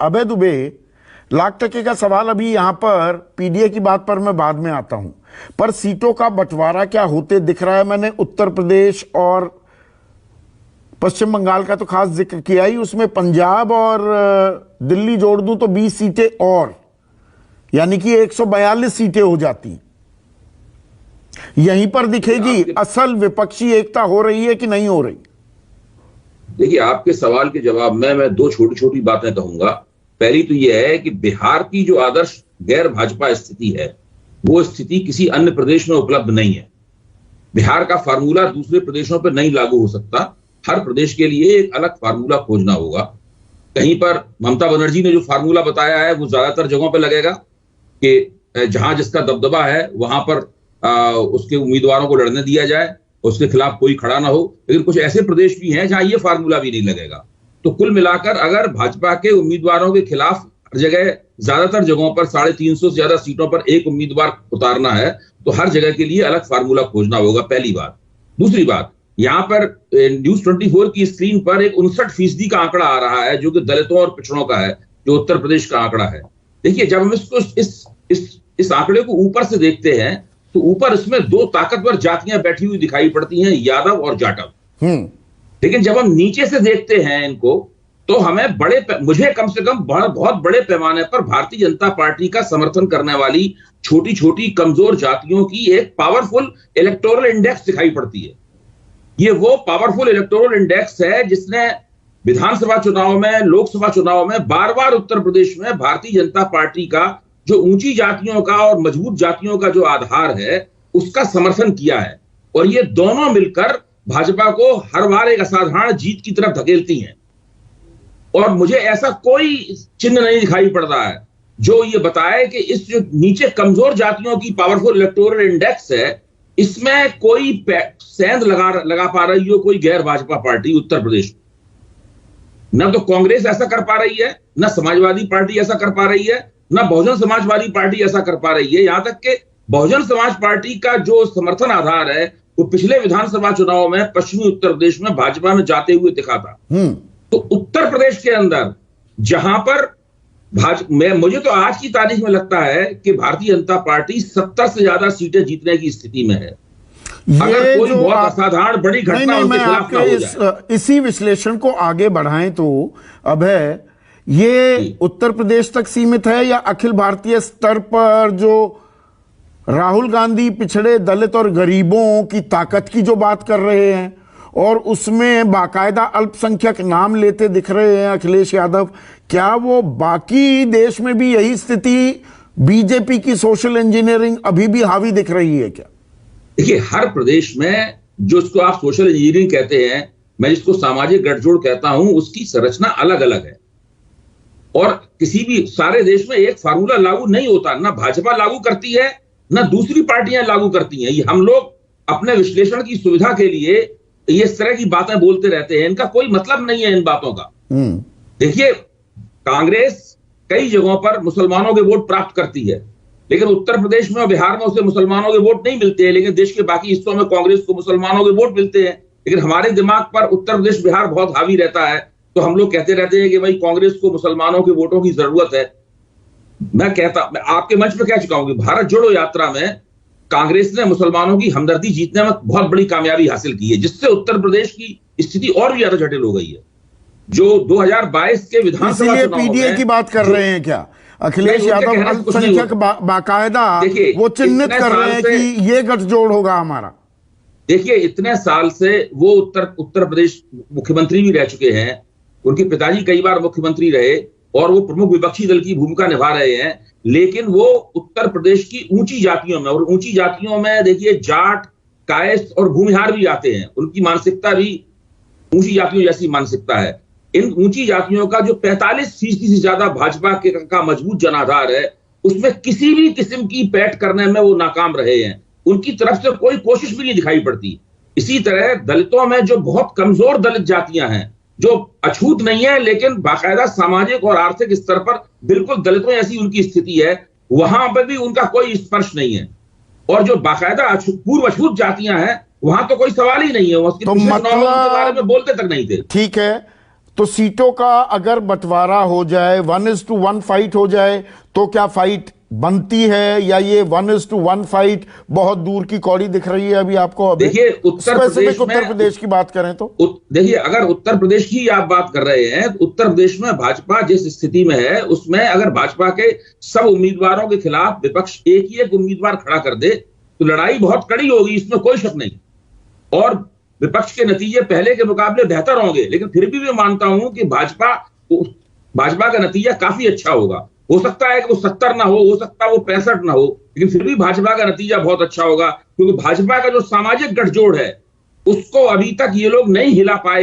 अभय दुबे, लाख टके का सवाल अभी यहां पर पीडीए की बात पर मैं बाद में आता हूं, पर सीटों का बंटवारा क्या होते दिख रहा है? मैंने उत्तर प्रदेश और पश्चिम बंगाल का तो खास जिक्र किया ही, उसमें पंजाब और दिल्ली जोड़ दूं तो 20 सीटें और, यानी कि 142 सीटें हो जाती। यहीं पर दिखेगी असल विपक्षी एकता हो रही है कि नहीं हो रही? देखिए, आपके सवाल के जवाब में मैं दो छोटी छोटी बातें कहूंगा। पहली तो यह है कि बिहार की जो आदर्श गैर भाजपा स्थिति है, वो स्थिति किसी अन्य प्रदेश में उपलब्ध नहीं है। बिहार का फार्मूला दूसरे प्रदेशों पर नहीं लागू हो सकता। हर प्रदेश के लिए एक अलग फार्मूला खोजना होगा। कहीं पर ममता बनर्जी ने जो फार्मूला बताया है वो ज्यादातर जगहों पर लगेगा कि जहां जिसका दबदबा है वहां पर उसके उम्मीदवारों को लड़ने दिया जाए, उसके खिलाफ कोई खड़ा ना हो। लेकिन कुछ ऐसे प्रदेश भी हैं जहां ये फार्मूला भी नहीं लगेगा। तो कुल मिलाकर अगर भाजपा के उम्मीदवारों के खिलाफ हर जगह, ज्यादातर जगहों पर 350 से ज्यादा सीटों पर एक उम्मीदवार उतारना है, तो हर जगह के लिए अलग फार्मूला खोजना होगा, पहली बात। दूसरी बात, यहां पर न्यूज 24 की स्क्रीन पर एक 59% का आंकड़ा आ रहा है जो कि दलितों और पिछड़ों का है, जो उत्तर प्रदेश का आंकड़ा है। देखिए, जब हम इसको इस आंकड़े को ऊपर से देखते हैं तो ऊपर इसमें दो ताकतवर जातियां बैठी हुई दिखाई पड़ती हैं, यादव और जाटव। लेकिन जब हम नीचे से देखते हैं इनको, तो हमें मुझे कम से कम बहुत बड़े पैमाने पर भारतीय जनता पार्टी का समर्थन करने वाली छोटी छोटी कमजोर जातियों की एक पावरफुल इलेक्टोरल इंडेक्स दिखाई पड़ती है। ये वो पावरफुल इलेक्टोरल इंडेक्स है जिसने विधानसभा चुनाव में, लोकसभा चुनाव में बार बार उत्तर प्रदेश में भारतीय जनता पार्टी का जो ऊंची जातियों का और मजबूत जातियों का जो आधार है उसका समर्थन किया है। और ये दोनों मिलकर भाजपा को हर बार एक असाधारण जीत की तरफ धकेलती हैं। और मुझे ऐसा कोई चिन्ह नहीं दिखाई पड़ रहा है जो ये बताए कि इस जो नीचे कमजोर जातियों की पावरफुल इलेक्टोरल इंडेक्स है, इसमें कोई सेंध लगा पा रही हो कोई गैर भाजपा पार्टी उत्तर प्रदेश में। न तो कांग्रेस ऐसा कर पा रही है, न समाजवादी पार्टी ऐसा कर पा रही है, न बहुजन समाजवादी पार्टी ऐसा कर पा रही है। यहां तक कि बहुजन समाज पार्टी का जो समर्थन आधार है वो पिछले विधानसभा चुनाव में पश्चिमी उत्तर प्रदेश में भाजपा में जाते हुए दिखा था। तो उत्तर प्रदेश के अंदर जहां पर मुझे तो आज की तारीख में लगता है कि भारतीय जनता पार्टी 70 से ज्यादा सीटें जीतने की स्थिति में है। अगर कोई बहुत असाधारण बड़ी घटना उनके खिलाफ ना हो जाए। इसी विश्लेषण को आगे बढ़ाएं तो अभय, ये उत्तर प्रदेश तक सीमित है या अखिल भारतीय स्तर पर जो राहुल गांधी पिछड़े दलित और गरीबों की ताकत की जो बात कर रहे हैं और उसमें बाकायदा अल्पसंख्यक नाम लेते दिख रहे हैं अखिलेश यादव, क्या वो बाकी देश में भी यही स्थिति, बीजेपी की सोशल इंजीनियरिंग अभी भी हावी दिख रही है क्या? देखिए, हर प्रदेश में जो इसको आप सोशल इंजीनियरिंग कहते हैं, मैं जिसको सामाजिक गठजोड़ कहता हूं, उसकी संरचना अलग अलग है। और किसी भी सारे देश में एक फार्मूला लागू नहीं होता, ना भाजपा लागू करती है ना दूसरी पार्टियां लागू करती हैं। ये हम लोग अपने विश्लेषण की सुविधा के लिए ये इस तरह की बातें बोलते रहते हैं, इनका कोई मतलब नहीं है इन बातों का। देखिए, कांग्रेस कई जगहों पर मुसलमानों के वोट प्राप्त करती है, लेकिन उत्तर प्रदेश में और बिहार में उसे मुसलमानों के वोट नहीं मिलते हैं। लेकिन देश के बाकी हिस्सों में कांग्रेस को मुसलमानों के वोट मिलते हैं। लेकिन हमारे दिमाग पर उत्तर प्रदेश बिहार बहुत हावी रहता है, तो हम लोग कहते रहते हैं कि भाई कांग्रेस को मुसलमानों के वोटों की जरूरत है। मैं आपके मंच पर कह चुका हूं कि भारत जोड़ो यात्रा में कांग्रेस ने मुसलमानों की हमदर्दी जीतने में बहुत बड़ी कामयाबी हासिल की है, जिससे उत्तर प्रदेश की स्थिति और भी ज्यादा जटिल हो गई है। जो 2022 के विधानसभा चुनाव में पीडीए की बात कर रहे हैं क्या अखिलेश यादव? अल्पसंख्यक बाकायदा वो चिन्हित कर रहे हैं कि ये गठजोड़ होगा हमारा। देखिए, इतने साल से वो उत्तर प्रदेश मुख्यमंत्री भी रह चुके हैं, उनके पिताजी कई बार मुख्यमंत्री रहे और वो प्रमुख विपक्षी दल की भूमिका निभा रहे हैं। लेकिन वो उत्तर प्रदेश की ऊंची जातियों में, और ऊंची जातियों में देखिए जाट, कायस्थ और भूमिहार भी आते हैं, उनकी मानसिकता भी ऊंची जातियों जैसी मानसिकता है। इन ऊंची जातियों का जो 45% से ज्यादा भाजपा का मजबूत जनाधार है, उसमें किसी भी किस्म की पैठ करने में वो नाकाम रहे हैं। उनकी तरफ से कोई कोशिश भी नहीं दिखाई पड़ती। इसी तरह दलितों में जो बहुत कमजोर दलित जातियां हैं, जो अछूत नहीं है लेकिन बाकायदा सामाजिक और आर्थिक स्तर पर बिल्कुल दलितों जैसी उनकी स्थिति है, वहां पर भी उनका कोई स्पर्श नहीं है। और जो बाकायदा पूर्व अछूत जातियां हैं, वहां तो कोई सवाल ही नहीं है, उसके तो बारे में बोलते तक नहीं थे। ठीक है, तो सीटों का अगर बंटवारा हो जाए, 1:1 फाइट हो जाए, तो क्या फाइट बनती है, या ये 1:1 फाइट बहुत दूर की कौड़ी दिख रही है अभी आपको? अभी देखिए उत्तर प्रदेश की बात करें तो देखिए, अगर उत्तर प्रदेश की आप बात कर रहे हैं तो उत्तर प्रदेश में भाजपा जिस स्थिति में है, उसमें अगर भाजपा के सब उम्मीदवारों के खिलाफ विपक्ष एक ही एक उम्मीदवार खड़ा कर दे तो लड़ाई बहुत कड़ी होगी, इसमें कोई शक नहीं। और विपक्ष के नतीजे पहले के मुकाबले बेहतर होंगे, लेकिन फिर भी मैं मानता हूं कि भाजपा का नतीजा काफी अच्छा होगा। हो सकता है कि वो 70 ना हो सकता है वो 65 ना हो, लेकिन फिर भी भाजपा का नतीजा बहुत अच्छा होगा, क्योंकि भाजपा का जो सामाजिक गठजोड़ है उसको अभी तक ये लोग नहीं हिला पाए।